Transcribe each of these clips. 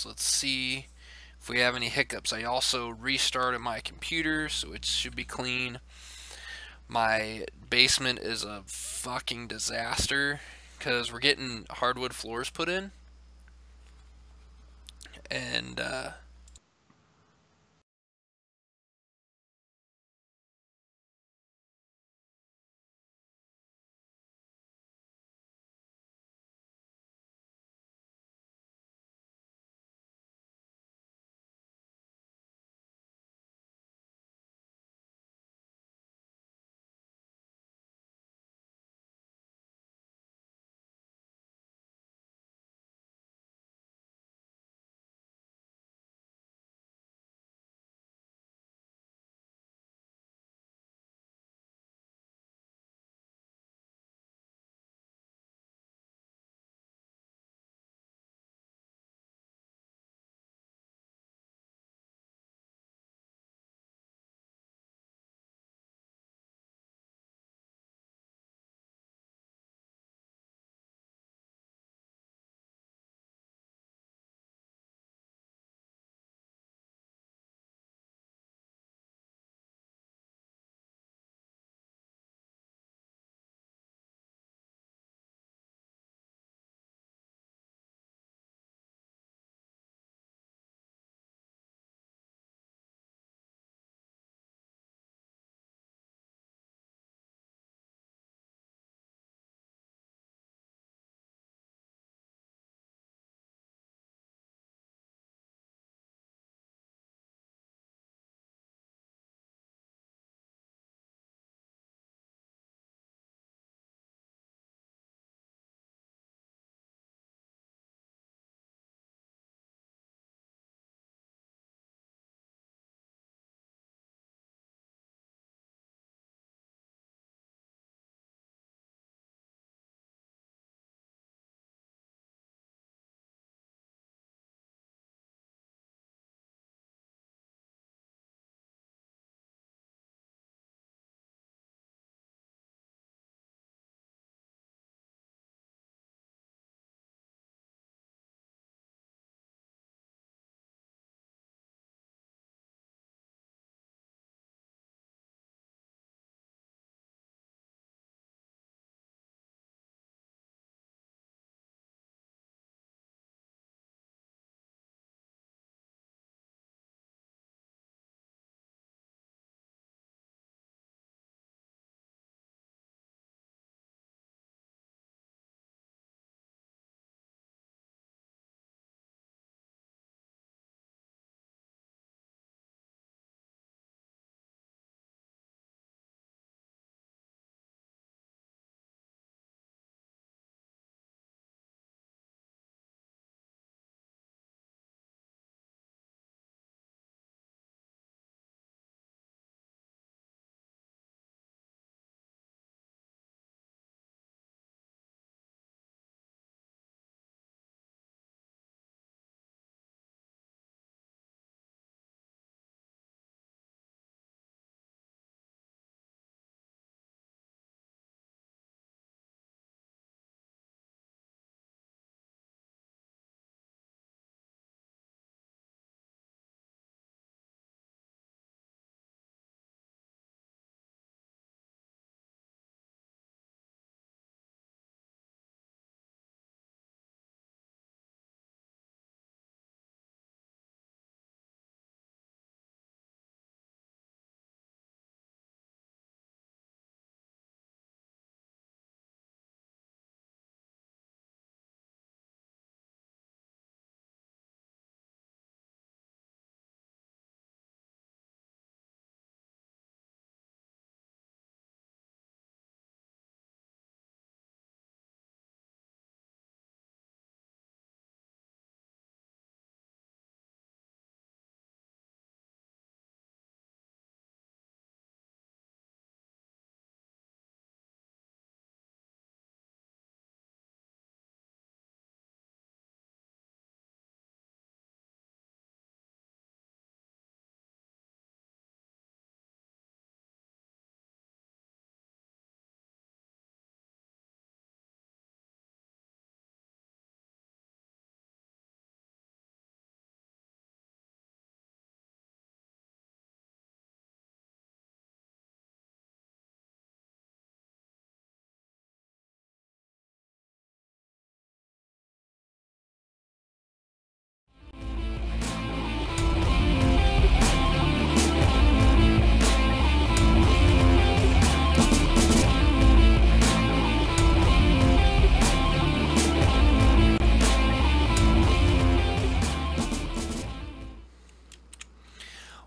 So let's see if we have any hiccups. I also restarted my computer, so it should be clean. My basement is a fucking disaster because we're getting hardwood floors put in, and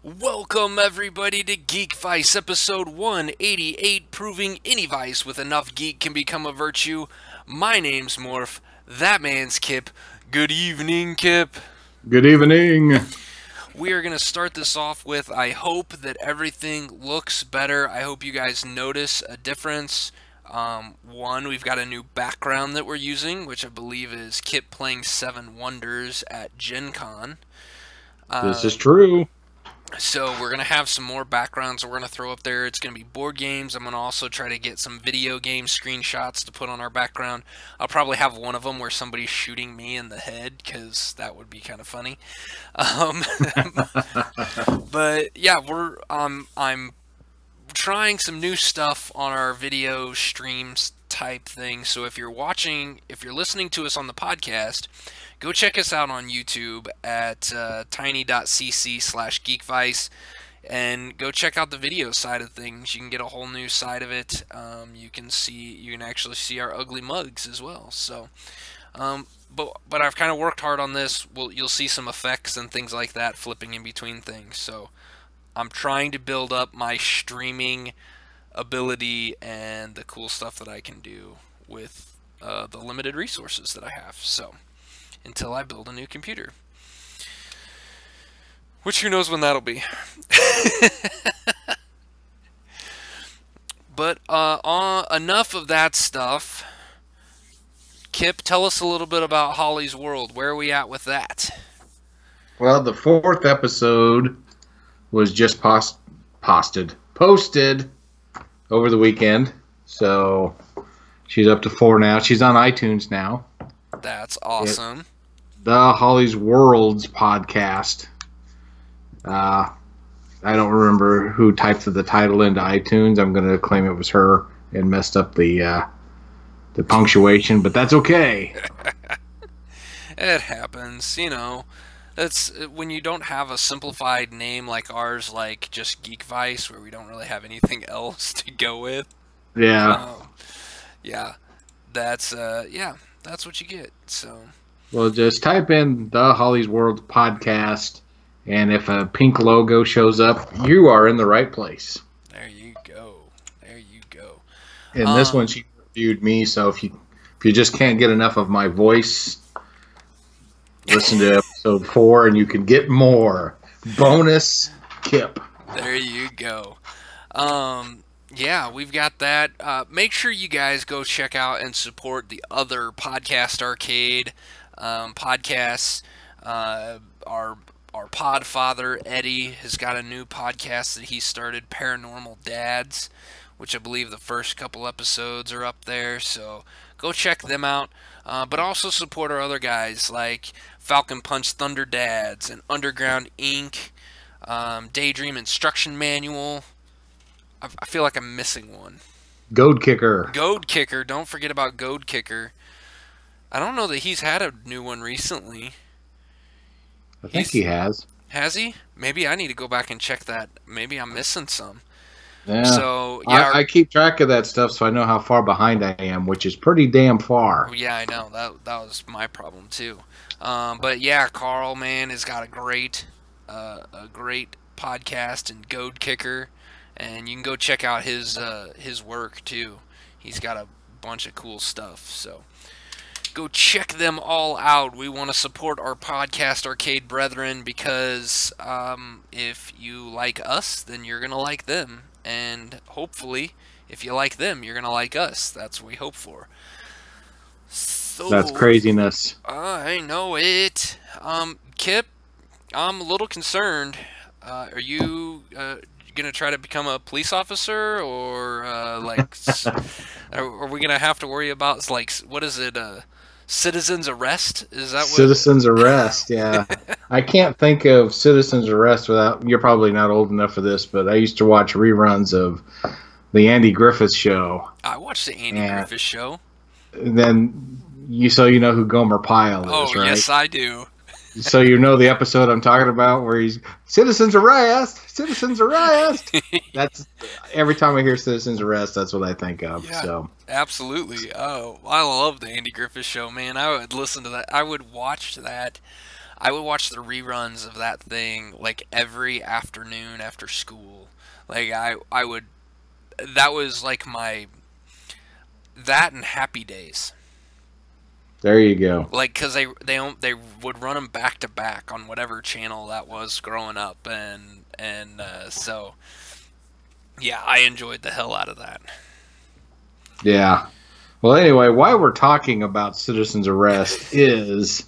Welcome everybody to Geekvice episode 188, proving any vice with enough geek can become a virtue. My name's Morph, that man's Kip. Good evening, Kip. Good evening. We are going to start this off with, I hope that everything looks better. I hope you guys notice a difference. One, we've got a new background that we're using, which I believe is Kip playing Seven Wonders at Gen Con. This is true. So we're going to have some more backgrounds we're going to throw up there. It's going to be board games. I'm going to also try to get some video game screenshots to put on our background. I'll probably have one of them where somebody's shooting me in the head, because that would be kind of funny. But yeah, I'm trying some new stuff on our video streams type thing. So if you're listening to us on the podcast, go check us out on YouTube at tiny.cc/Geekvice, and go check out the video side of things. You can get a whole new side of it. You can actually see our ugly mugs as well. So, but I've kind of worked hard on this. You'll see some effects and things like that flipping in between things. So I'm trying to build up my streaming ability and the cool stuff that I can do with the limited resources that I have. So until I build a new computer, which who knows when that'll be. But enough of that stuff. Kip, tell us a little bit about Holly's World. Where are we at with that? Well, the 4th episode was just posted over the weekend. So she's up to 4 now. She's on iTunes now. That's awesome. The Holly's Worlds podcast. I don't remember who typed the title into iTunes. I'm going to claim it was her and messed up the punctuation, but that's okay. It happens, you know. That's when you don't have a simplified name like ours, like just Geekvice, where we don't really have anything else to go with. Yeah. That's what you get. So. Well, just type in the Holly's World podcast, and if a pink logo shows up, you are in the right place. There you go. And this one, she reviewed me, so if you just can't get enough of my voice, listen to episode 4, and you can get more. Bonus Kip. There you go. Yeah, we've got that. Make sure you guys go check out and support the other Podcast Arcade podcasts. Our podfather, Eddie, has got a new podcast that he started, Paranormal Dads, which I believe the first couple episodes are up there. So go check them out. But also support our other guys like Falcon Punch Thunder Dads and Underground Inc., Daydream Instruction Manual. I feel like I'm missing one. Goad Kicker. Don't forget about Goad Kicker. I don't know that he's had a new one recently. I think he has. Has he? Maybe I need to go back and check that. Maybe I'm missing some. Yeah. So yeah, I keep track of that stuff so I know how far behind I am, which is pretty damn far. Yeah, I know. That was my problem too. But yeah, Carl, man, has got a great podcast and Goad Kicker, and you can go check out his work too. He's got a bunch of cool stuff. So go check them all out. We want to support our Podcast Arcade brethren because if you like us, then you're gonna like them. And hopefully, if you like them, you're going to like us. That's what we hope for. So, that's craziness. I know it. Kip, I'm a little concerned. Are you going to try to become a police officer? Or, are we going to have to worry about, like, what is it, citizen's arrest? Is that what? Citizen's arrest, yeah. I can't think of citizen's arrest without. You're probably not old enough for this, but I used to watch reruns of the Andy Griffith Show. I watched the Andy Griffith Show. And then you know who Gomer Pyle is, right? Yes, I do. So you know the episode I'm talking about where he's citizen's arrest. That's every time I hear citizen's arrest, that's what I think of. Yeah, so absolutely. Oh, I love the Andy Griffith Show, man. I would listen to that. I would watch that I would watch the reruns of that thing like every afternoon after school. Like I would. That was like my that and Happy Days. There you go. Like, cause they would run them back to back on whatever channel that was growing up, and so yeah, I enjoyed the hell out of that. Yeah. Well, anyway, why we're talking about citizen's arrest is,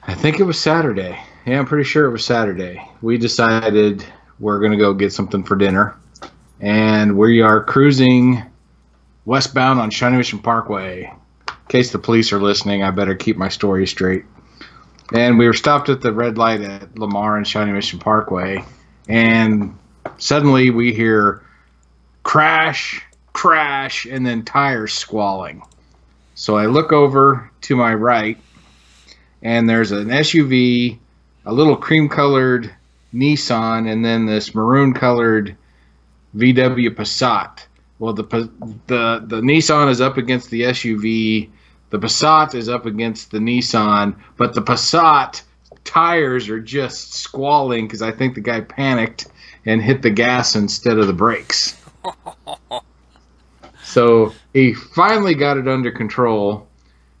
I think it was Saturday. Yeah, I'm pretty sure it was Saturday. We decided we're going to go get something for dinner, and we are cruising westbound on Shawnee Mission Parkway. In case the police are listening, I better keep my story straight. And we were stopped at the red light at Lamar and Shawnee Mission Parkway, and suddenly we hear crash, crash, and then tires squalling. So I look over to my right, and there's an SUV, a little cream-colored Nissan, and then this maroon-colored VW Passat. Well, the Nissan is up against the SUV. The Passat is up against the Nissan, but the Passat tires are just squalling because I think the guy panicked and hit the gas instead of the brakes. So he finally got it under control,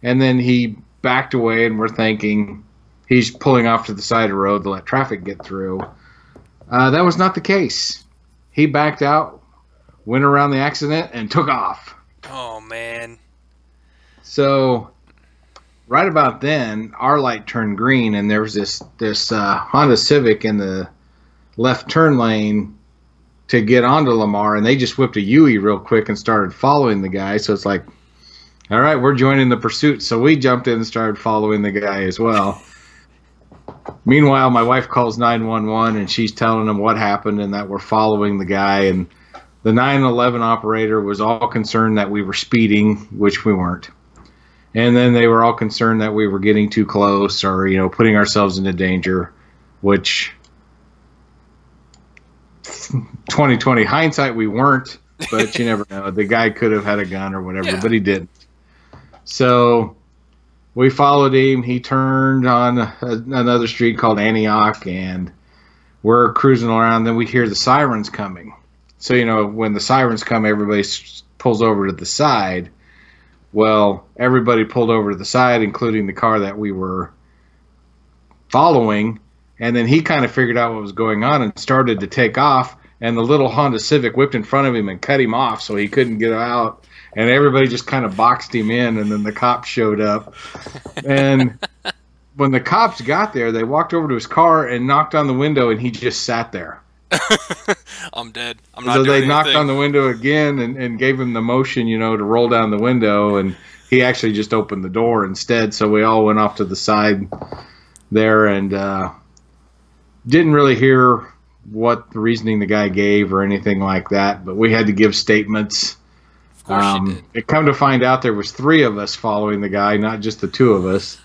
and then he backed away, and we're thinking he's pulling off to the side of the road to let traffic get through. That was not the case. He backed out, went around the accident, and took off. Oh, man. So right about then, our light turned green, and there was this Honda Civic in the left turn lane to get onto Lamar, and they just whipped a Yui real quick and started following the guy. So it's like, all right, we're joining the pursuit. So we jumped in and started following the guy as well. Meanwhile, my wife calls 911, and she's telling them what happened and that we're following the guy. And the 911 operator was all concerned that we were speeding, which we weren't. And then they were all concerned that we were getting too close or, putting ourselves into danger, which 2020 hindsight, we weren't, but you never know. The guy could have had a gun or whatever, but he didn't. So we followed him. He turned on another street called Antioch, and we're cruising around. Then we hear the sirens coming. So, when the sirens come, everybody pulls over to the side. Well, everybody pulled over to the side, including the car that we were following. And then he kind of figured out what was going on and started to take off. And the little Honda Civic whipped in front of him and cut him off so he couldn't get out. And everybody just kind of boxed him in, and then the cops showed up. And when the cops got there, they walked over to his car and knocked on the window, and he just sat there. I'm dead. I'm not so doing they knocked anything. on the window again and gave him the motion, to roll down the window, and he actually just opened the door instead. So we all went off to the side there and didn't really hear what the reasoning the guy gave or anything like that, but we had to give statements. Of course you did. It come to find out there was 3 of us following the guy, not just the 2 of us.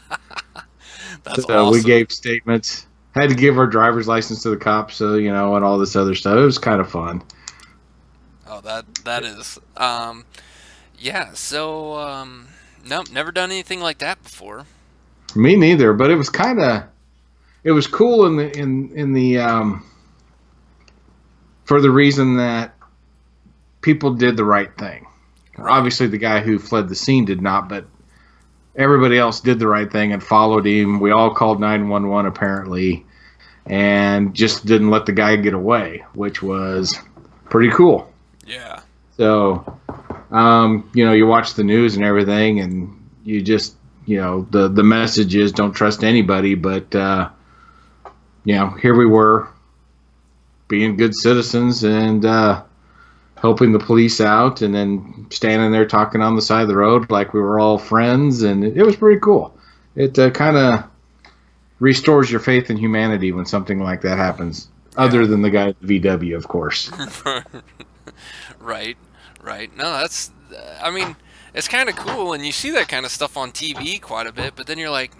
That's so awesome. we gave statements. Had to give our driver's license to the cops, and all this other stuff. It was kind of fun. Oh, that is. Yeah. So, nope, never done anything like that before. Me neither, but it was cool in the for the reason that people did the right thing. Right. Obviously, the guy who fled the scene did not, but everybody else did the right thing and followed him. We all called 911 apparently, and just didn't let the guy get away, which was pretty cool. Yeah. So, you watch the news and everything, and you just, the message is don't trust anybody, but, here we were being good citizens and helping the police out, and then standing there talking on the side of the road like we were all friends, and it was pretty cool. It kind of restores your faith in humanity when something like that happens, other than the guy at the VW, of course. Right. No, that's, I mean, it's kind of cool, and you see that kind of stuff on TV quite a bit, but then you're like,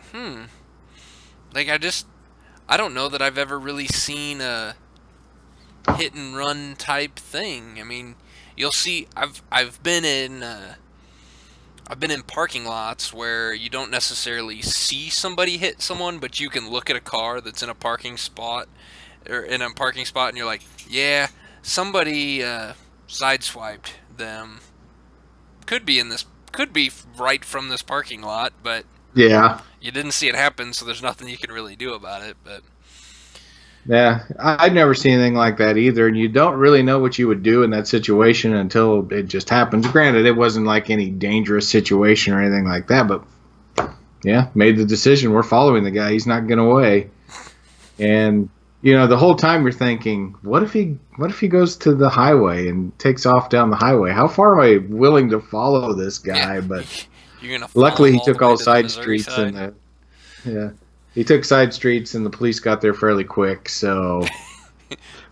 like, I don't know that I've ever really seen a hit and run type thing. I mean, you'll see, I've been in, I've been in parking lots where you don't necessarily see somebody hit someone, but you can look at a car that's in a parking spot, and you're like, yeah, somebody sideswiped them. Could be right from this parking lot, but Yeah. you didn't see it happen, so there's nothing you can really do about it. But Yeah, I'd never seen anything like that either, and you don't really know what you would do in that situation until it just happens. Granted, it wasn't like any dangerous situation or anything like that, but yeah, made the decision. We're following the guy. He's not getting away. And the whole time you're thinking, what if he goes to the highway and takes off down the highway? How far am I willing to follow this guy? yeah, But you're gonna luckily, he all took the way all to the side Missouri streets side. and yeah. He took side streets, and the police got there fairly quick, so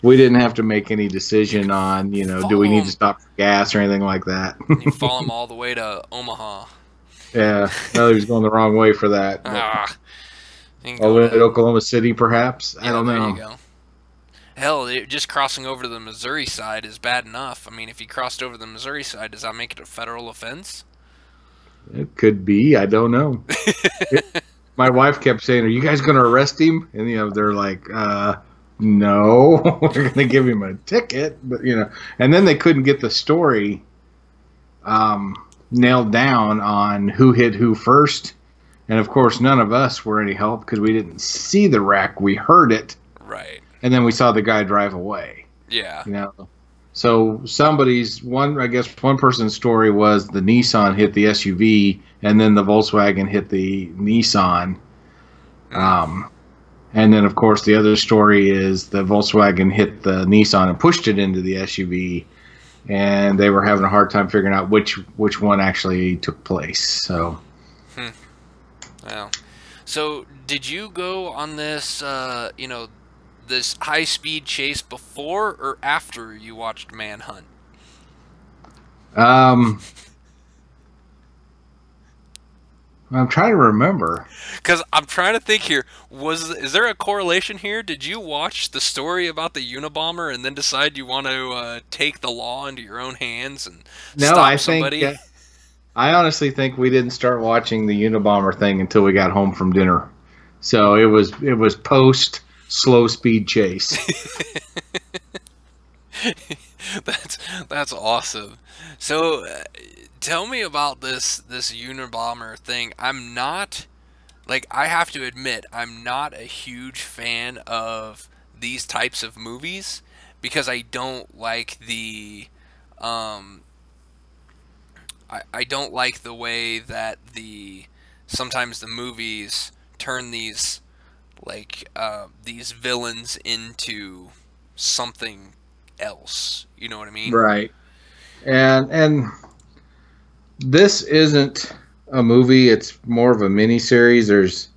we didn't have to make any decision on, do we need to stop for gas or anything like that. You follow him all the way to Omaha. Yeah, no, he was going the wrong way for that. Ah, you can All go the way to to Oklahoma City, perhaps? I yeah, don't there know. you go. Hell, just crossing over to the Missouri side is bad enough. I mean, if he crossed over the Missouri side, does that make it a federal offense? It could be. I don't know. My wife kept saying, "Are you guys going to arrest him?" And they're like, "No, we're going to give him a ticket." But and then they couldn't get the story nailed down on who hit who first. And of course, none of us were any help because we didn't see the wreck. We heard it, Right. and then we saw the guy drive away. Yeah. So I guess one person's story was the Nissan hit the SUV, and then the Volkswagen hit the Nissan. And then, of course, the other story is the Volkswagen hit the Nissan and pushed it into the SUV, and they were having a hard time figuring out which one actually took place. So, Well, so did you go on this, this high-speed chase before or after you watched Manhunt? I'm trying to remember. Because I'm trying to think here. Is there a correlation here? Did you watch the story about the Unabomber and then decide you want to take the law into your own hands and No, stop I somebody? think I honestly think we didn't start watching the Unabomber thing until we got home from dinner. So it was post slow speed chase. That's awesome. So tell me about this Unabomber thing. I'm not, I have to admit, I'm not a huge fan of these types of movies because I don't like the I don't like the way that sometimes the movies turn these villains into something else. You know what I mean? Right. And this isn't a movie, it's more of a mini series.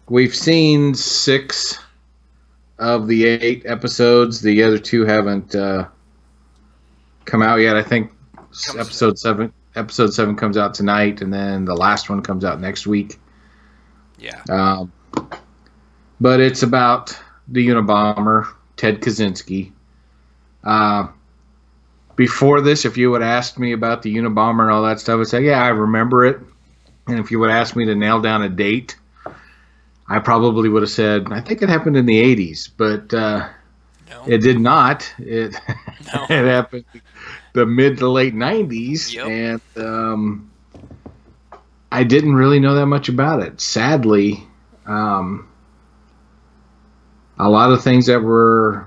We've seen 6 of the 8 episodes. The other 2 haven't come out yet. I think episode 7 comes out tonight, and then the last one comes out next week. Yeah. But it's about the Unabomber, Ted Kaczynski. Before this, if you would ask me about the Unabomber and all that stuff, I'd say, yeah, I remember it. And if you would ask me to nail down a date, I probably would have said, I think it happened in the 80s. But No. it did not. It No. it happened the mid to late 90s. Yep. And I didn't really know that much about it. Sadly, a lot of things that were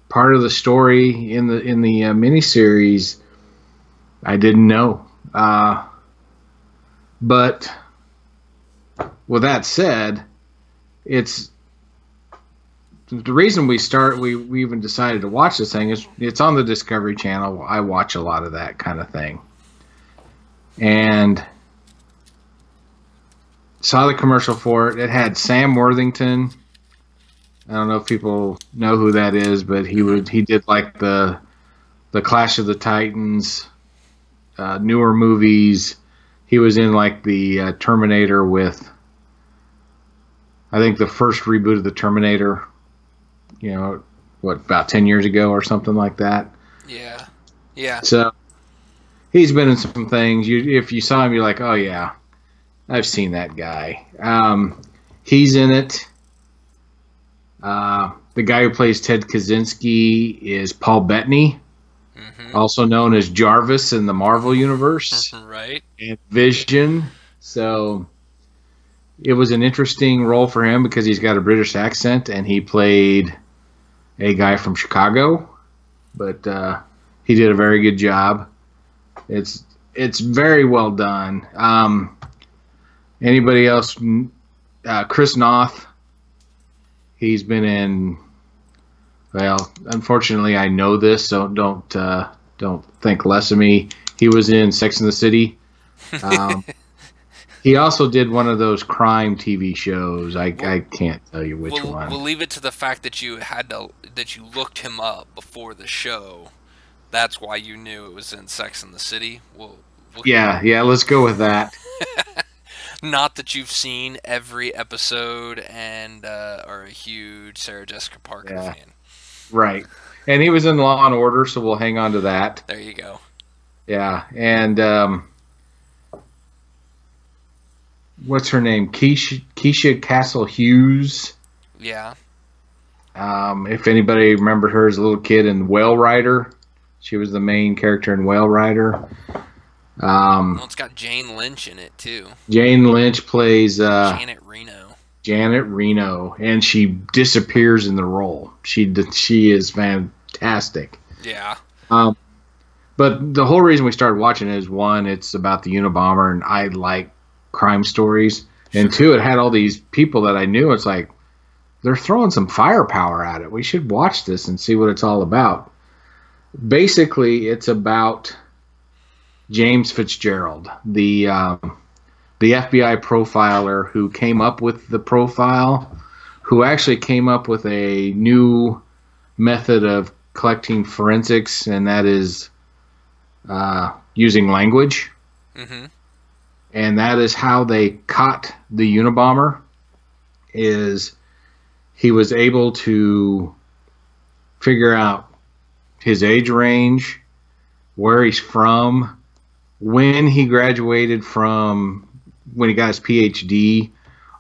part of the story in the miniseries I didn't know. But with that said, it's the reason we even decided to watch this thing is it's on the Discovery Channel. I watch a lot of that kind of thing. And saw the commercial for it. It had Sam Worthington. I don't know if people know who that is, but he did like the Clash of the Titans, newer movies. He was in like the Terminator with, I think, the first reboot of the Terminator. About 10 years ago or something like that. Yeah. Yeah. So he's been in some things. If you saw him, you're like, oh yeah, I've seen that guy. He's in it. The guy who plays Ted Kaczynski is Paul Bettany, also known as Jarvis in the Marvel Universe. Right. And Vision. So it was an interesting role for him because he's got a British accent and he played a guy from Chicago. But he did a very good job. It's very well done. Anybody else? Chris Noth. He's been in. Well, unfortunately, I know this, so don't think less of me. He was in Sex and the City. He also did one of those crime TV shows. I can't tell you which one. We'll leave it to the fact that you looked him up before the show. That's why you knew it was in Sex and the City. Yeah. Let's go with that. Not that you've seen every episode and are a huge Sarah Jessica Parker fan. Right. And he was in Law and Order, so we'll hang on to that. There you go. Yeah. And what's her name? Keisha Castle Hughes. Yeah. If anybody remembered her as a little kid in Whale Rider, she was the main character in Whale Rider. Well, it's got Jane Lynch in it too. Jane Lynch plays Janet Reno. Janet Reno, and she disappears in the role. She is fantastic. Yeah. But the whole reason we started watching it is, one, it's about the Unabomber, and I like crime stories. And two, it had all these people that I knew. It's like, they're throwing some firepower at it. We should watch this and see what it's all about. Basically, it's about James Fitzgerald, the FBI profiler who came up with the profile, who actually came up with a new method of collecting forensics, and that is using language. Mm-hmm. And that is how they caught the Unabomber. Is he was able to figure out his age range, where he's from, when he graduated from, when he got his PhD,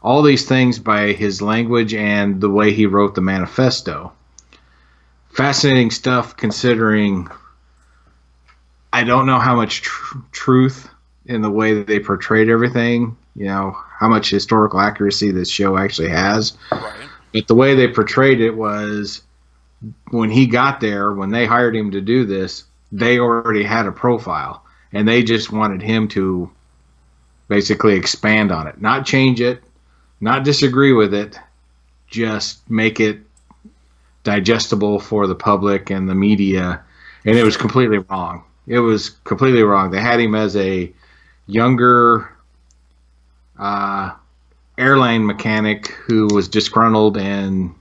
all these things by his language and the way he wrote the manifesto. Fascinating stuff, considering I don't know how much truth in the way that they portrayed everything, how much historical accuracy this show actually has. Right. But the way they portrayed it was, when he got there, when they hired him to do this, they already had a profile. And they just wanted him to basically expand on it. Not change it, not disagree with it, just make it digestible for the public and the media. And it was completely wrong. It was completely wrong. They had him as a younger airline mechanic who was disgruntled and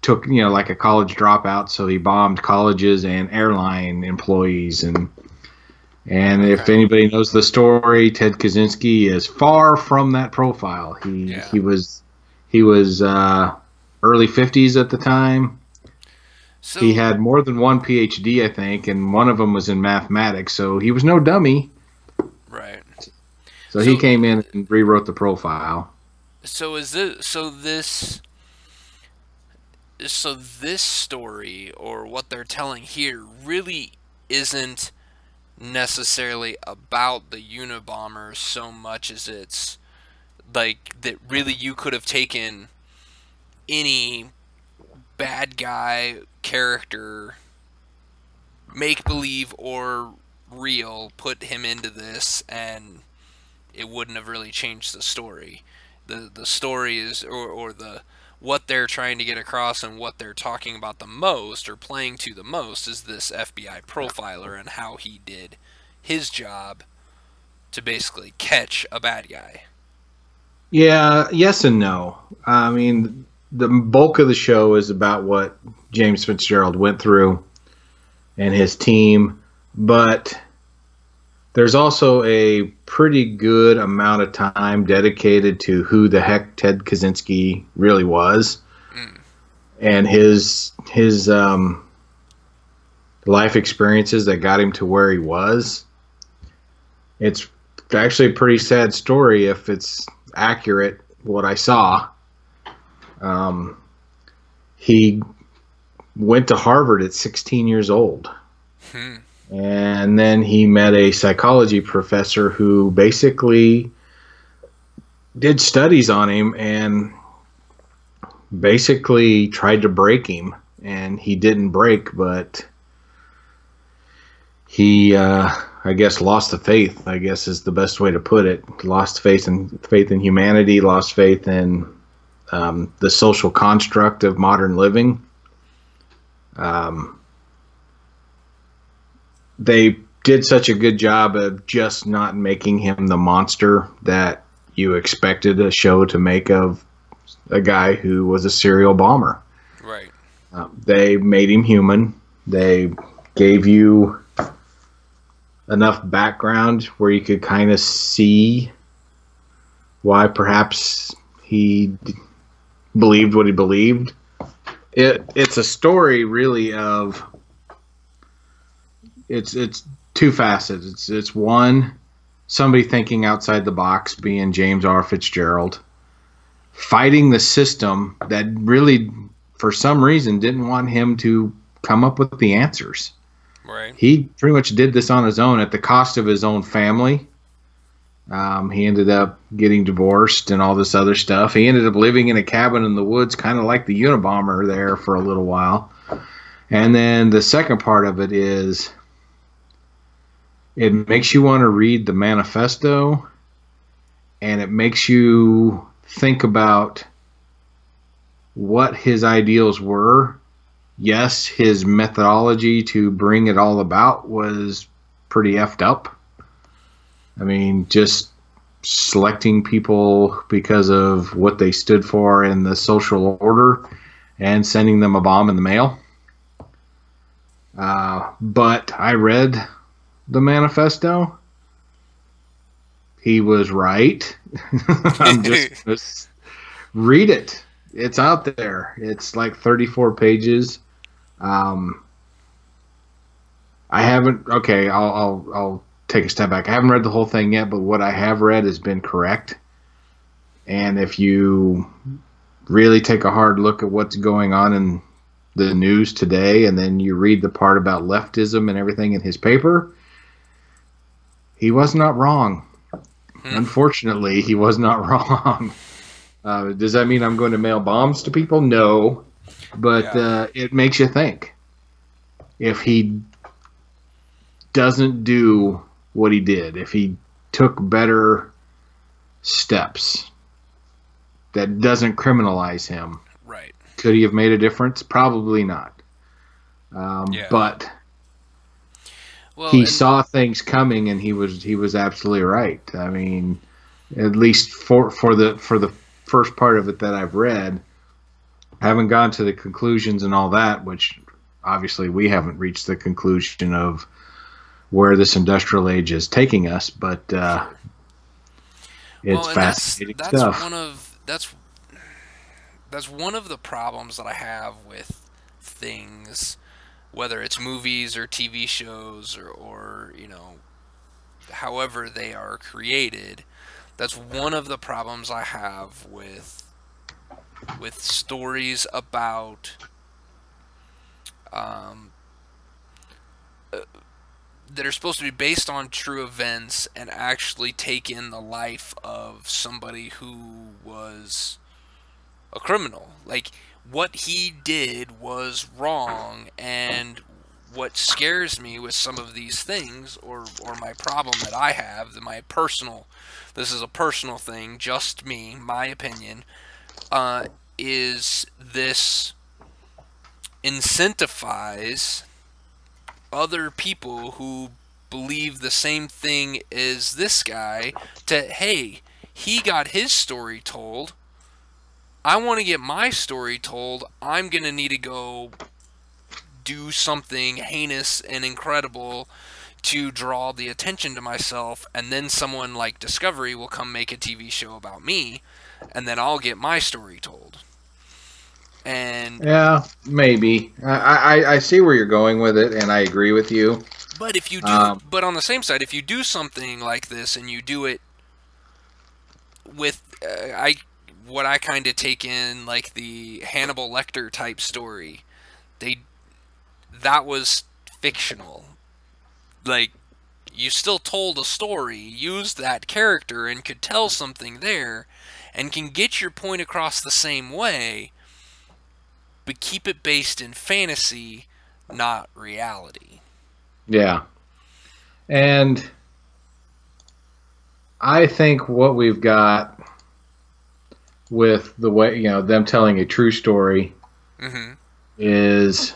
took, like a college dropout. So he bombed colleges and airline employees. And if anybody knows the story, Ted Kaczynski is far from that profile. He was early 50s at the time. So, he had more than one PhD, I think, and one of them was in mathematics. So he was no dummy. Right. So he came in and rewrote the profile. So this story, or what they're telling here, really isn't necessarily about the Unabomber so much as it's like that really you could have taken any bad guy character, make believe or real, put him into this, and it wouldn't have really changed the story. The story is, or the what they're trying to get across and what they're talking about the most, or playing to the most, is this FBI profiler and how he did his job to basically catch a bad guy. Yeah, yes and no. I mean, the bulk of the show is about what James Fitzgerald went through and his team, but there's also a pretty good amount of time dedicated to who the heck Ted Kaczynski really was, and his life experiences that got him to where he was. It's actually a pretty sad story if it's accurate, what I saw. He went to Harvard at 16 years old. And then he met a psychology professor who basically did studies on him and basically tried to break him. And he didn't break, but he, I guess, lost the faith, I guess is the best way to put it. Lost faith in humanity, lost faith in the social construct of modern living. They did such a good job of just not making him the monster that you expected a show to make of a guy who was a serial bomber. Right. They made him human. They gave you enough background where you could kind of see why perhaps he believed what he believed. It's a story really of it's two facets. It's one, somebody thinking outside the box, being James R. Fitzgerald, fighting the system that really, for some reason, didn't want him to come up with the answers. Right. He pretty much did this on his own at the cost of his own family. He ended up getting divorced and all this other stuff. He ended up living in a cabin in the woods, kind of like the Unabomber there for a little while. And then the second part of it is it makes you want to read the manifesto, and it makes you think about what his ideals were. Yes, his methodology to bring it all about was pretty effed up. I mean, just selecting people because of what they stood for in the social order and sending them a bomb in the mail. But I read the manifesto. He was right. I'm just read it. It's out there. It's like 34 pages. I haven't. Okay, I'll take a step back. I haven't read the whole thing yet, but what I have read has been correct. And if you really take a hard look at what's going on in the news today, and then you read the part about leftism and everything in his paper, he was not wrong. Unfortunately, he was not wrong. Does that mean I'm going to mail bombs to people? No. But it makes you think. If he doesn't do what he did, if he took better steps that doesn't criminalize him, Right. could he have made a difference? Probably not. But he saw things coming, and he was absolutely right. I mean, at least for the first part of it that I've read, I haven't gone to the conclusions and all that, which obviously we haven't reached the conclusion of where this industrial age is taking us, but it's fascinating stuff. That's one of the problems that I have with things, whether it's movies or TV shows or you know, however they are created. That's one of the problems I have with stories about that are supposed to be based on true events and actually take in the life of somebody who was a criminal. Like, what he did was wrong, and what scares me with some of these things, or my problem that I have, this is a personal thing, just me, my opinion, is this incentivize other people who believe the same thing as this guy to, hey, he got his story told, I want to get my story told, I'm going to need to go do something heinous and incredible to draw the attention to myself, and then someone like Discovery will come make a TV show about me, and then I'll get my story told. And Yeah, maybe. I see where you're going with it, and I agree with you. but if you do, but on the same side, if you do something like this and you do it with what I kind of take in like the Hannibal Lecter type story, they that was fictional. Like, you still told a story, used that character, and could tell something there, and can get your point across the same way, but keep it based in fantasy, not reality. Yeah. And I think what we've got with the way, them telling a true story Mm-hmm. is,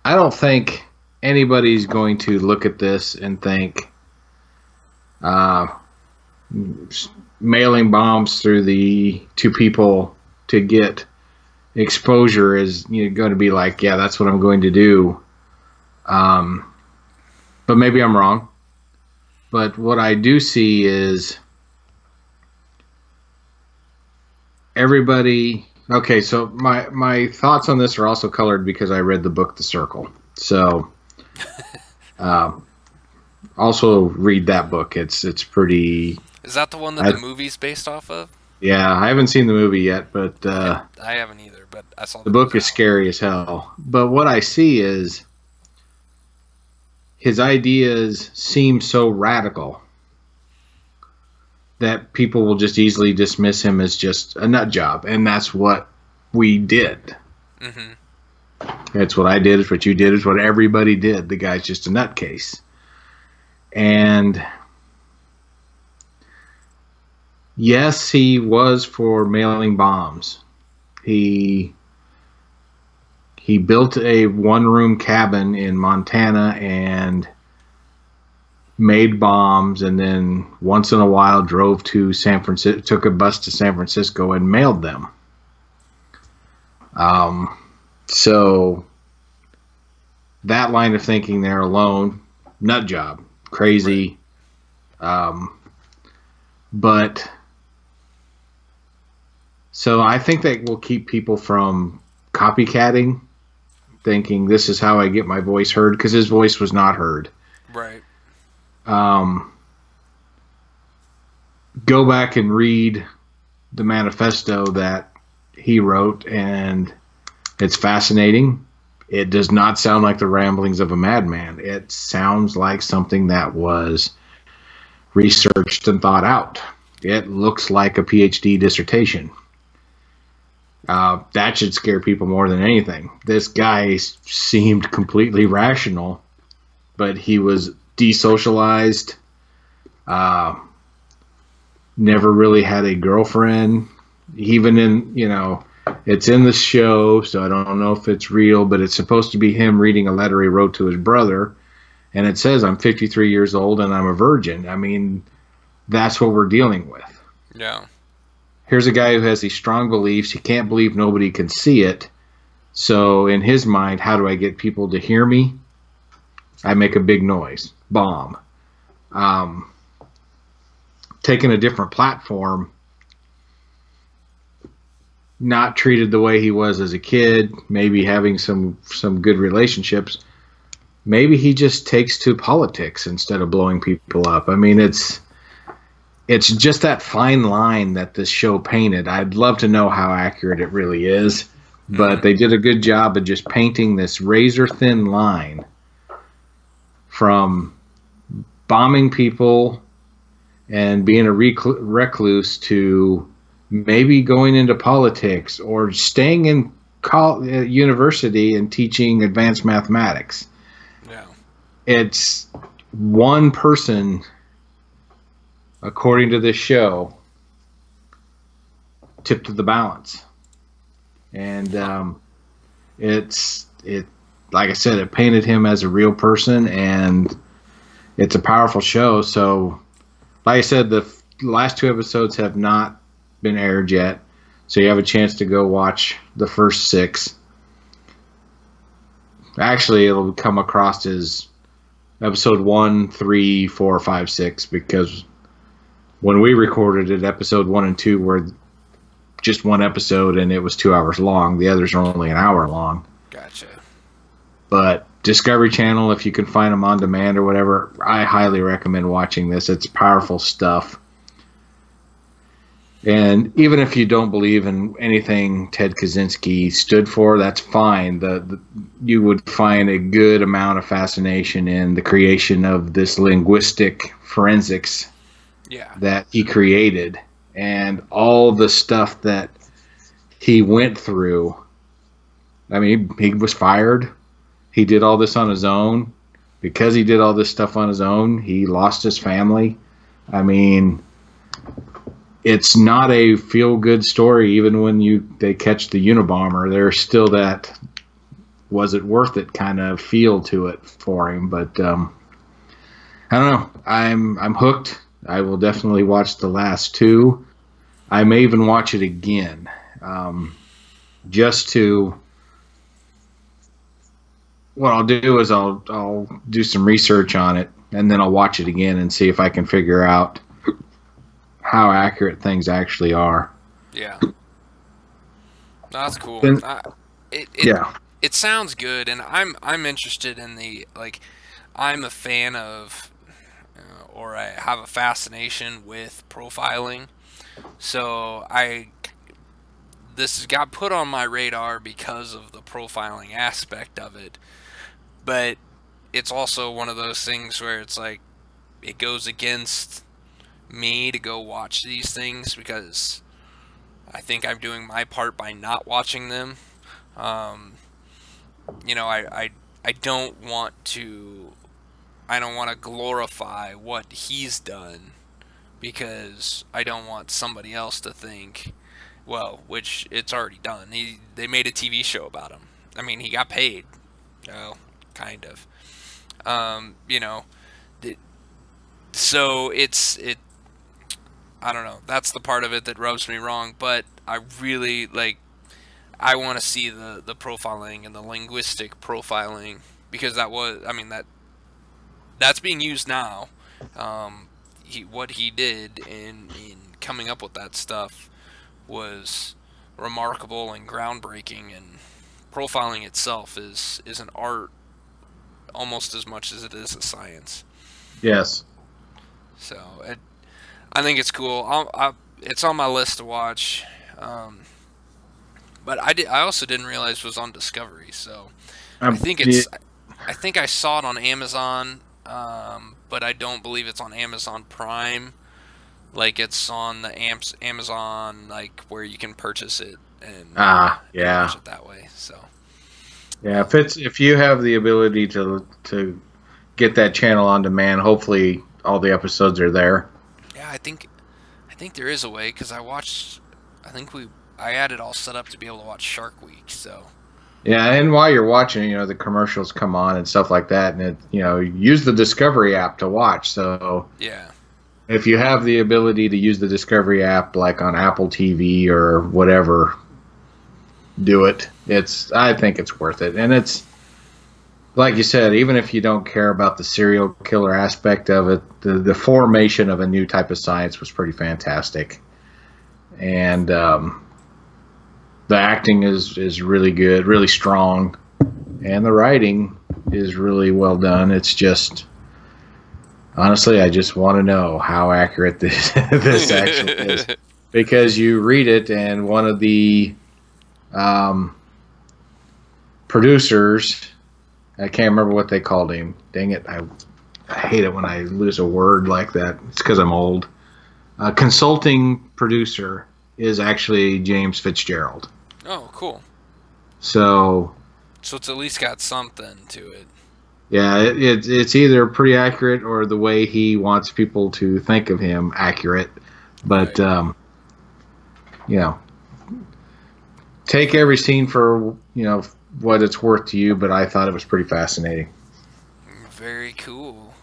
I don't think anybody's going to look at this and think, mailing bombs to people to get exposure is going to be like, yeah, that's what I'm going to do. But maybe I'm wrong. But what I do see is everybody. Okay, so my thoughts on this are also colored because I read the book The Circle. So, also read that book. It's pretty. Is that the one that the movie's based off of? Yeah, I haven't seen the movie yet, but I haven't either. But I saw the book is scary as hell. But what I see is his ideas seem so radical that people will just easily dismiss him as just a nut job, and that's what we did. Mm-hmm. It's what I did. It's what you did. It's what everybody did. The guy's just a nutcase. And yes, he was for mailing bombs. He built a one-room cabin in Montana and made bombs, and then once in a while drove to San Francisco, took a bus to San Francisco and mailed them. So that line of thinking there alone, nut job, crazy. Right. But so I think that will keep people from copycatting, thinking this is how I get my voice heard, because his voice was not heard. Right. Go back and read the manifesto that he wrote, and it's fascinating. It does not sound like the ramblings of a madman. It sounds like something that was researched and thought out. It looks like a PhD dissertation. That should scare people more than anything. This guy seemed completely rational, but he was desocialized, never really had a girlfriend. Even in, it's in the show, so I don't know if it's real, but it's supposed to be him reading a letter he wrote to his brother, and it says, I'm 53 years old and I'm a virgin. I mean, that's what we're dealing with. Yeah. Here's a guy who has these strong beliefs. He can't believe nobody can see it. So in his mind, how do I get people to hear me? I make a big noise. Bomb. Taking a different platform, not treated the way he was as a kid, maybe having some good relationships. Maybe he just takes to politics instead of blowing people up. I mean, it's just that fine line that this show painted. I'd love to know how accurate it really is, but they did a good job of just painting this razor-thin line from bombing people and being a recluse to maybe going into politics or staying in university and teaching advanced mathematics. Yeah. It's one person, according to this show, tipped the balance. And like I said, it painted him as a real person, and it's a powerful show. So, like I said, the last 2 episodes have not been aired yet, so you have a chance to go watch the first 6. Actually, it'll come across as episode 1, 3, 4, 5, 6, because when we recorded it, episode 1 and 2 were just one episode and it was 2 hours long. The others are only an hour long. Gotcha. But Discovery Channel, if you can find them on demand or whatever, I highly recommend watching this. It's powerful stuff. And even if you don't believe in anything Ted Kaczynski stood for, that's fine. You would find a good amount of fascination in the creation of this linguistic forensics that he created, and all the stuff that he went through. I mean, he was fired. He did all this on his own. Because he did all this stuff on his own, he lost his family. I mean, it's not a feel-good story. Even when they catch the Unabomber, there's still that was it worth it kind of feel to it for him. But I don't know. I'm hooked. I will definitely watch the last 2. I may even watch it again, just to. What I'll do is I'll do some research on it, and then I'll watch it again and see if I can figure out how accurate things actually are. Yeah. That's cool. And, It sounds good, and I'm interested in I'm a fan of, or I have a fascination with profiling. So this got put on my radar because of the profiling aspect of it. But it's also one of those things where it's like it goes against me to go watch these things because I think I'm doing my part by not watching them. You know, I don't want to glorify what he's done because I don't want somebody else to think, well, which it's already done. They made a TV show about him. I mean, he got paid. Well, kind of. You know, so I don't know. That's the part of it that rubs me wrong. But I really I want to see the profiling and the linguistic profiling because that's being used now. What he did in coming up with that stuff was remarkable and groundbreaking, and profiling itself is an art almost as much as it is a science. Yes. So I think it's cool. It's on my list to watch, but I also didn't realize it was on Discovery. So I think I saw it on Amazon, but I don't believe it's on Amazon Prime. Like it's on the Amazon, like where you can purchase it and watch it that way. So yeah, if you have the ability to get that channel on demand, hopefully all the episodes are there. Yeah, I think there is a way because I had it all set up to be able to watch Shark Week. So yeah, and while you're watching, the commercials come on and stuff like that, and use the Discovery app to watch. So yeah. If you have the ability to use the Discovery app, like on Apple TV or whatever, do it. I think it's worth it. And it's, like you said, even if you don't care about the serial killer aspect of it, the formation of a new type of science was pretty fantastic. And the acting is really good, really strong. And the writing is really well done. It's just... Honestly, I just want to know how accurate this actually is, because you read it and one of the producers, I can't remember what they called him. Dang it, I hate it when I lose a word like that. It's because I'm old. Consulting producer is actually James Fitzgerald. Oh, cool. So it's at least got something to it. Yeah, it's either pretty accurate or the way he wants people to think of him accurate. But, right. Take every scene for, what it's worth to you, but I thought it was pretty fascinating. Very cool.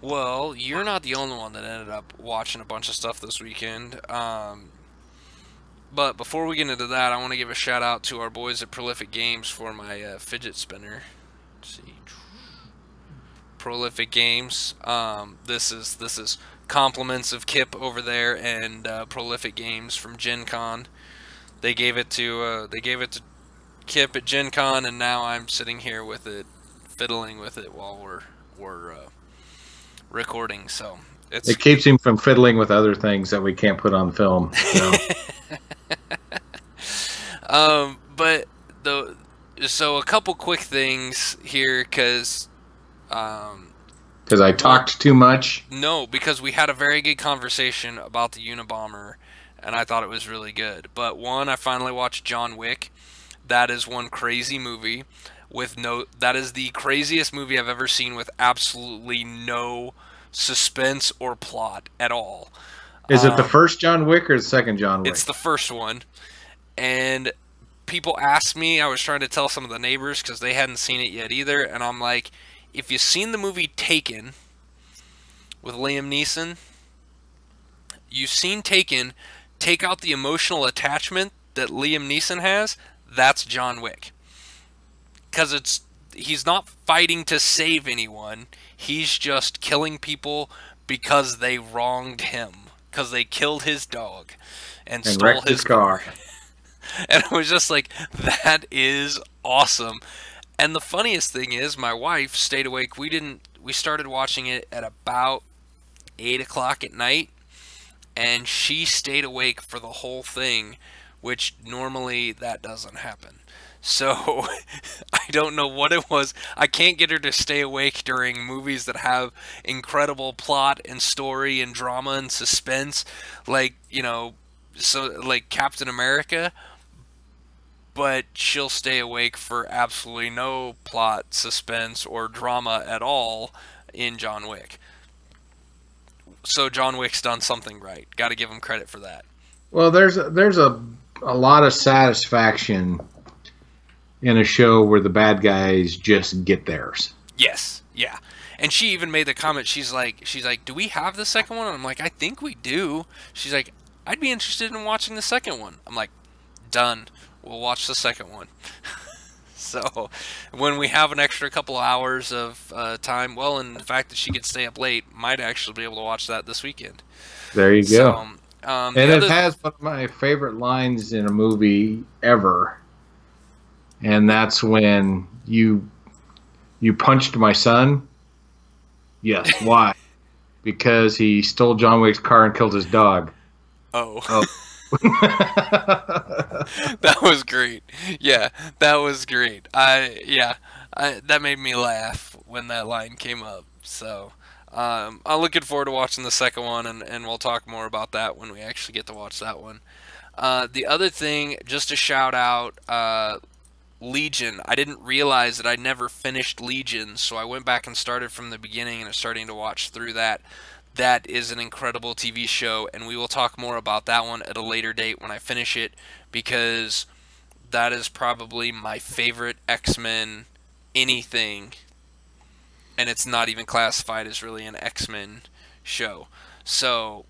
Well, you're not the only one that ended up watching a bunch of stuff this weekend. But before we get into that, I want to give a shout out to our boys at Prolific Games for my fidget spinner. Let's see. Prolific Games. This is compliments of Kip over there and Prolific Games from Gen Con. They gave it to Kip at Gen Con, and now I'm sitting here with it, fiddling with it while we're recording. So It keeps him from fiddling with other things that we can't put on film. So. But so a couple quick things here, because I talked too much. No, because we had a very good conversation about the Unabomber, and I thought it was really good. But one, I finally watched John Wick. That is one crazy movie that is the craziest movie I've ever seen with absolutely no suspense or plot at all. Is it the first John Wick or the second John Wick? It's the first one. And people asked me, I was trying to tell some of the neighbors because they hadn't seen it yet either, and I'm like, if you've seen the movie Taken with Liam Neeson, you've seen Taken, take out the emotional attachment that Liam Neeson has, that's John Wick. Because he's not fighting to save anyone, he's just killing people because they wronged him, because they killed his dog and stole his car. And I was just like, that is awesome. And the funniest thing is, my wife stayed awake. We started watching it at about 8 o'clock at night, and she stayed awake for the whole thing, which normally that doesn't happen. So I don't know what it was. I can't get her to stay awake during movies that have incredible plot and story and drama and suspense, like, like Captain America. But she'll stay awake for absolutely no plot, suspense, or drama at all in John Wick. So John Wick's done something right. Got to give him credit for that. Well, there's a lot of satisfaction in a show where the bad guys just get theirs. Yes, yeah. And she even made the comment, she's like, do we have the second one? And I'm like, I think we do. She's like, I'd be interested in watching the second one. I'm like, done. We'll watch the second one. So when we have an extra couple hours of time, well, and the fact that she could stay up late, might actually be able to watch that this weekend. There you go. And it has one of my favorite lines in a movie ever, and that's when you punched my son. Yes, why? Because he stole John Wick's car and killed his dog. Oh. That was great. Yeah, that was great. That made me laugh when that line came up. So I'm looking forward to watching the second one, and we'll talk more about that when we actually get to watch that one. The other thing, just to shout out, Legion. I didn't realize that I never finished Legion, so I went back and started from the beginning and I'm starting to watch through that. That is an incredible TV show, and we will talk more about that one at a later date when I finish it, because that is probably my favorite X-Men anything, and it's not even classified as really an X-Men show. So,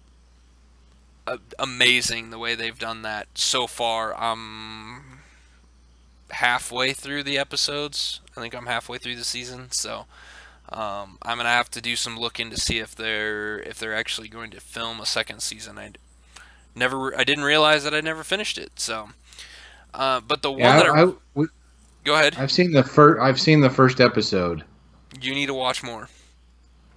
amazing the way they've done that so far. I'm halfway through the episodes. I think I'm halfway through the season, so I'm gonna have to do some looking to see if they're actually going to film a second season. I didn't realize that I never finished it. So, but the one go ahead. I've seen the first episode. You need to watch more.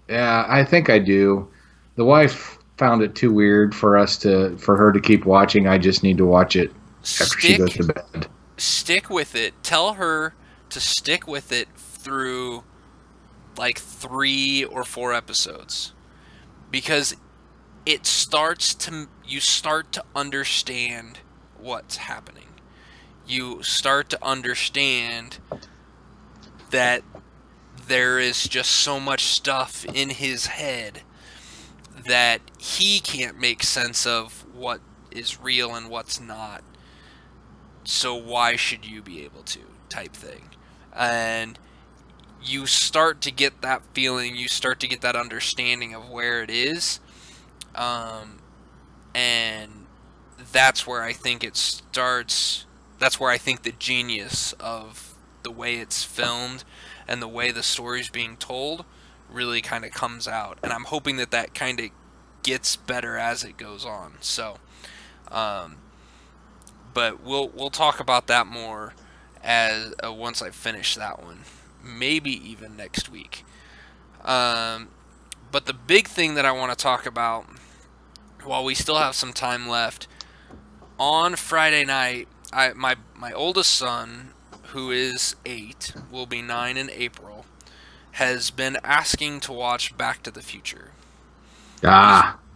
Yeah, I think I do. The wife found it too weird for her to keep watching. I just need to watch it after she goes to bed. Stick with it. Tell her to stick with it through like 3 or 4 episodes, because you start to understand what's happening. You start to understand that there is just so much stuff in his head that he can't make sense of what is real and what's not. So why should you be able to, type thing. And you start to get that feeling, you start to get that understanding of where it is, and that's where I think it starts. That's where I think the genius of the way it's filmed and the way the story's being told really kind of comes out. And I'm hoping that kind of gets better as it goes on. So, but we'll talk about that more as once I finish that one, maybe even next week. But the big thing that I want to talk about, while we still have some time left, on Friday night, my oldest son, who is 8, will be 9 in April, has been asking to watch Back to the Future.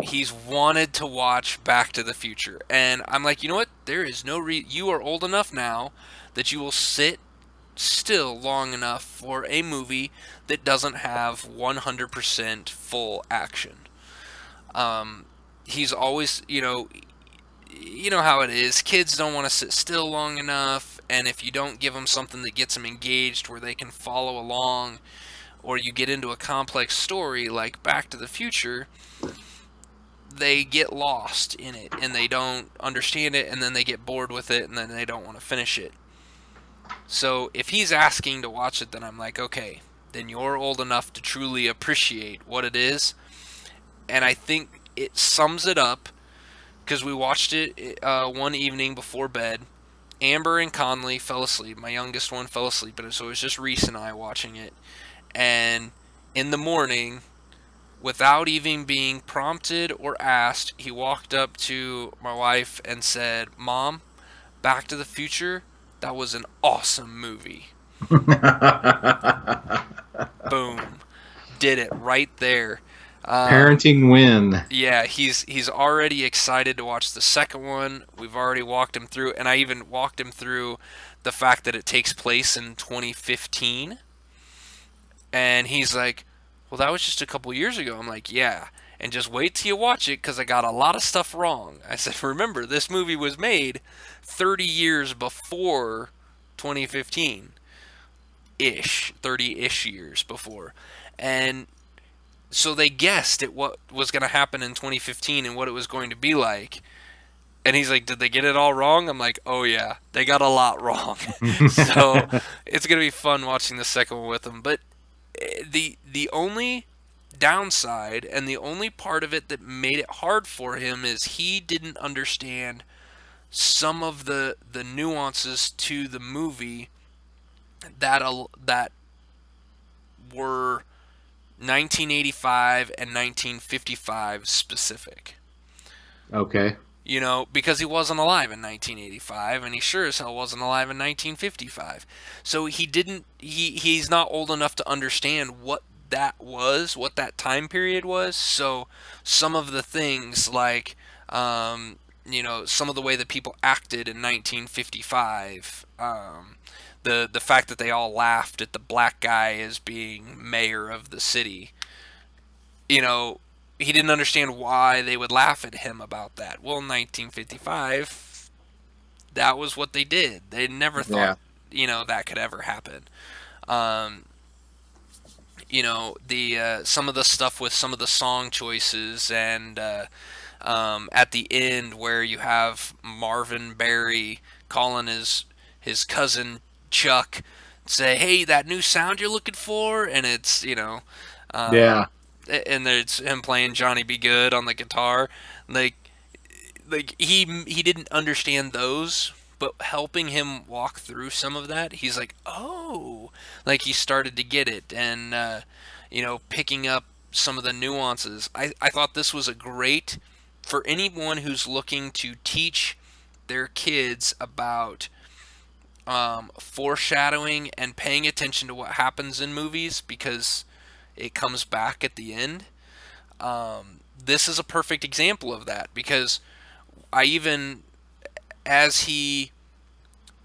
He's wanted to watch Back to the Future. And I'm like, you know what? There is no you are old enough now that you will sit still long enough for a movie that doesn't have 100% full action. He's always, you know how it is. Kids don't want to sit still long enough, and if you don't give them something that gets them engaged where they can follow along, or you get into a complex story like Back to the Future, they get lost in it and they don't understand it, and then they get bored with it, and then they don't want to finish it. So if he's asking to watch it, then I'm like, okay, then you're old enough to truly appreciate what it is. And I think it sums it up, because we watched it one evening before bed. Amber and Conley fell asleep. My youngest one fell asleep, and so it was just Reese and I watching it. And in the morning, without even being prompted or asked, he walked up to my wife and said, "Mom, Back to the Future, that was an awesome movie." Boom. Did it right there. Parenting win. Yeah, he's already excited to watch the second one. We've already walked him through, and I even walked him through the fact that it takes place in 2015. And he's like, "Well, that was just a couple years ago." I'm like, "Yeah, and just wait till you watch it, because I got a lot of stuff wrong." I said, "Remember, this movie was made 30 years before 2015-ish, 30-ish years before." And so they guessed at what was going to happen in 2015 and what it was going to be like. And he's like, "Did they get it all wrong?" I'm like, "Oh yeah, they got a lot wrong." So it's going to be fun watching the second one with them. But the only downside, and the only part of it that made it hard for him, is he didn't understand some of the nuances to the movie that were 1985 and 1955 specific. Okay. You know, because he wasn't alive in 1985, and he sure as hell wasn't alive in 1955. So he's not old enough to understand what that was, what that time period was. So some of the things like, you know, some of the way that people acted in 1955, the fact that they all laughed at the black guy as being mayor of the city, you know, he didn't understand why they would laugh at him about that. Well, in 1955, that was what they did. They never thought, you know, that could ever happen. You know, the some of the stuff with some of the song choices, and at the end where you have Marvin Berry calling his cousin Chuck, say, "Hey, that new sound you're looking for," and it's, you know, and there's him playing Johnny Be Good on the guitar. Like he didn't understand those, but helping him walk through some of that, he's like, "Oh," like he started to get it, and you know, picking up some of the nuances. I thought this was a great, for anyone who's looking to teach their kids about foreshadowing and paying attention to what happens in movies, because it comes back at the end. This is a perfect example of that, because as he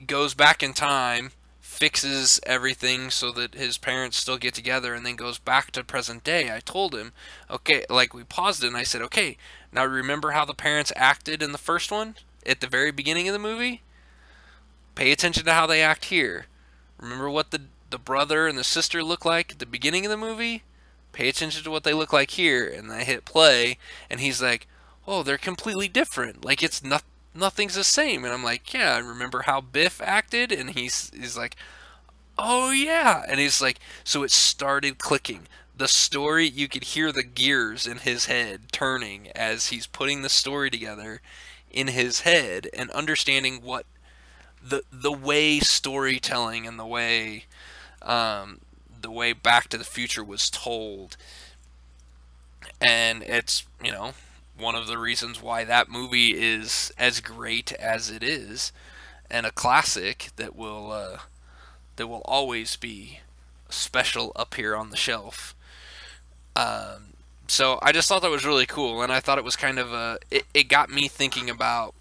goes back in time, fixes everything so that his parents still get together, and then goes back to present day, I told him, okay, like we paused it, and I said, "Okay, now remember how the parents acted in the first one at the very beginning of the movie? Pay attention to how they act here. Remember what the brother and the sister look like at the beginning of the movie? Pay attention to what they look like here." And I hit play, and he's like, "Oh, they're completely different. Like, it's nothing's the same." And I'm like, "Yeah, remember how Biff acted?" And he's like, "Oh yeah." And he's like, so it started clicking. the story, you could hear the gears in his head turning as he's putting the story together in his head and understanding what the way storytelling and the way Back to the Future was told. And it's, one of the reasons why that movie is as great as it is, and a classic that will always be special up here on the shelf. So I just thought that was really cool, and I thought it was kind of it got me thinking about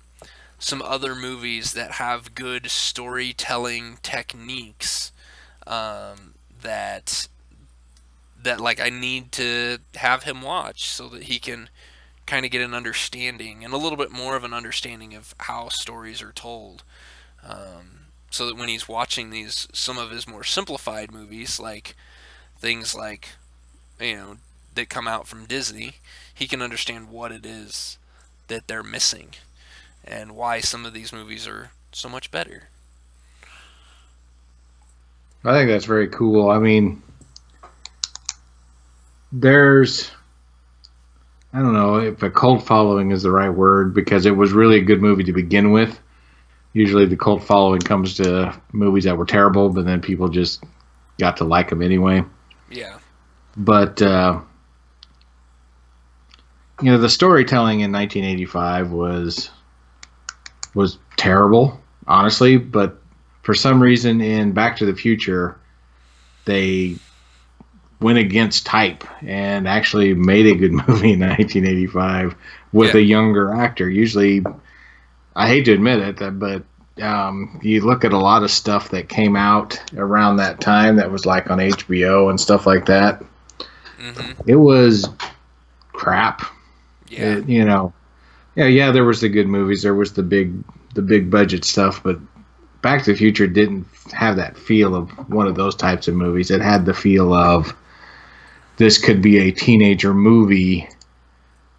some other movies that have good storytelling techniques, that like I need to have him watch so that he can kind of get an understanding and a little bit more of an understanding of how stories are told. So that when he's watching some of his more simplified movies, like things like, that come out from Disney, he can understand what it is that they're missing and why some of these movies are so much better. I think that's very cool. I mean, there's, I don't know if a cult following is the right word, because it was really a good movie to begin with. Usually the cult following comes to movies that were terrible, but then people just got to like them anyway. Yeah. But, the storytelling in 1985 was terrible, honestly, but for some reason in Back to the Future, they went against type and actually made a good movie in 1985 with a younger actor. Usually, I hate to admit it, but you look at a lot of stuff that came out around that time that was like on HBO and stuff like that. Mm-hmm. It was crap. Yeah. There was the good movies. There was the big budget stuff, but Back to the Future didn't have that feel of one of those types of movies. It had the feel of this could be a teenager movie,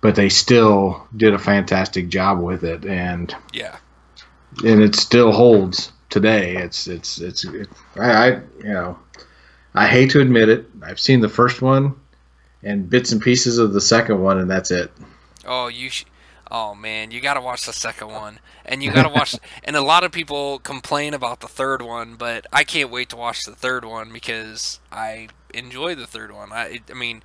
but they still did a fantastic job with it, and it still holds today. I hate to admit it. I've seen the first one and bits and pieces of the second one, and that's it. Oh, oh man, you gotta watch the second one, and you gotta watch. And a lot of people complain about the third one, but I can't wait to watch the third one because I enjoy the third one. I mean,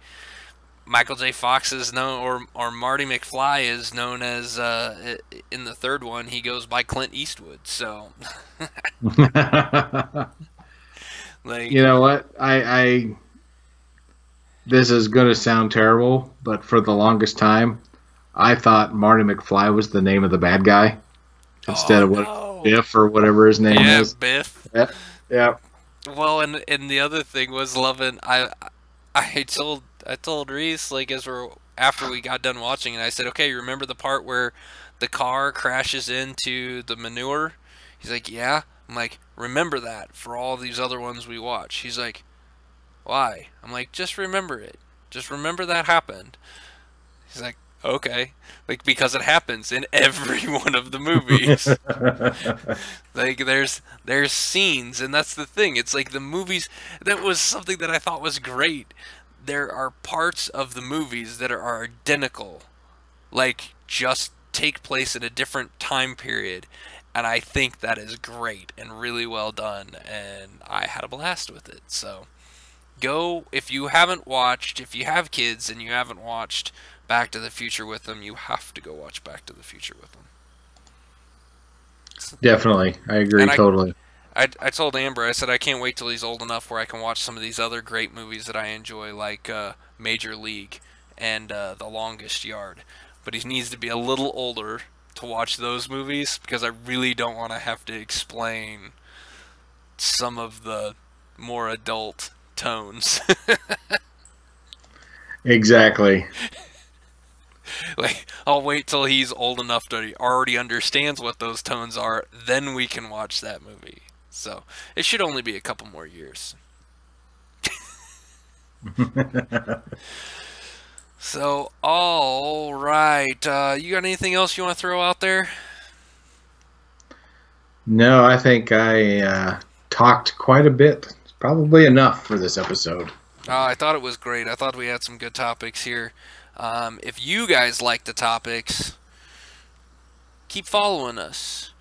Michael J. Fox is known, or Marty McFly is known as, in the third one, he goes by Clint Eastwood. So, like, you know what? This is going to sound terrible, but for the longest time, I thought Marty McFly was the name of the bad guy instead of Biff or whatever his name is. Biff. Yeah. Well, and the other thing was I told Reese, like, after we got done watching it, I said, okay, remember the part where the car crashes into the manure? He's like, yeah. I'm like, remember that for all these other ones we watch. He's like, why? I'm like, just remember it. Just remember that happened. He's like, okay. Like, because it happens in every one of the movies. Like, there's scenes, and that's the thing. It's like the movies, that was something that I thought was great. There are parts of the movies that are identical. Like, just take place in a different time period. And I think that is great and really well done. And I had a blast with it. So, go, if you have kids and you haven't watched Back to the Future with them, you have to go watch Back to the Future with them. Definitely. I agree totally. I told Amber, I said I can't wait till he's old enough where I can watch some of these other great movies that I enjoy, like Major League and The Longest Yard. But he needs to be a little older to watch those movies, because I really don't want to have to explain some of the more adult tones. Exactly. Like, I'll wait till he's old enough that he already understands what those tones are, then we can watch that movie. So, it should only be a couple more years. So, all right. You got anything else you want to throw out there? No, I think I talked quite a bit. Probably enough for this episode. I thought it was great. I thought we had some good topics here. If you guys like the topics, keep following us.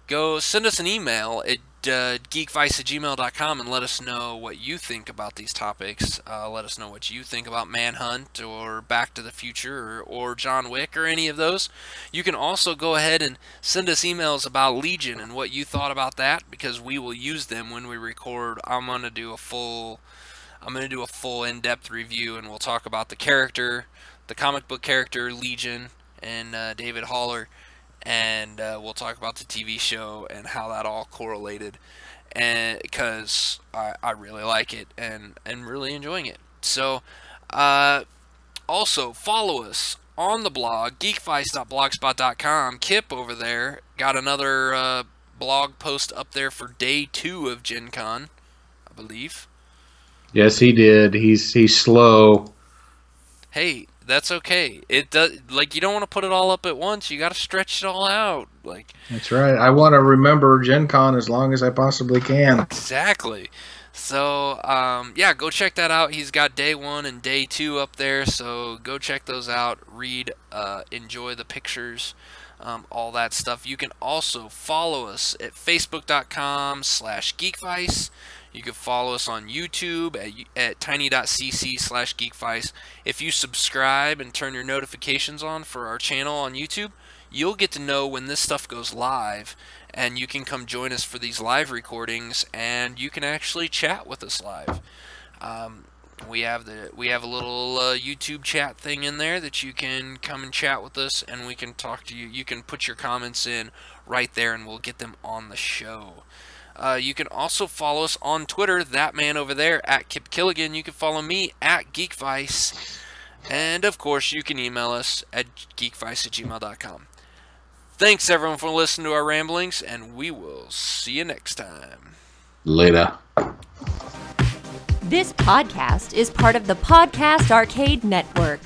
Go send us an email at geekvice@gmail.com and let us know what you think about these topics. Let us know what you think about Manhunt or Back to the Future or John Wick or any of those. You can also go ahead and send us emails about Legion and what you thought about that, because we will use them when we record. I'm going to do a full in-depth review, and we'll talk about the character, the comic book character Legion, and David Haller, and we'll talk about the TV show and how that all correlated, and because I really like it and really enjoying it. So also follow us on the blog geekvice.blogspot.com. Kip over there got another blog post up there for day 2 of Gen Con, I believe. Yes, he did. He's slow. Hey, that's okay. It does, like, you don't want to put it all up at once. You got to stretch it all out. Like, That's right. I want to remember Gen Con as long as I possibly can. exactly. So, yeah, go check that out. He's got day 1 and day 2 up there. So go check those out. Read, enjoy the pictures, all that stuff. You can also follow us at facebook.com/geekvice. You can follow us on YouTube at tiny.cc/geekvice. If you subscribe and turn your notifications on for our channel on YouTube, you'll get to know when this stuff goes live, and you can come join us for these live recordings, and you can actually chat with us live. We have a little YouTube chat thing in there that you can come and chat with us, and we can talk to you. You can put your comments in right there, and we'll get them on the show. You can also follow us on Twitter, that man over there, at Kip Killigan. You can follow me at Geekvice. And, of course, you can email us at geekvice@gmail.com. Thanks, everyone, for listening to our ramblings, and we will see you next time. Later. This podcast is part of the Podcast Arcade Network.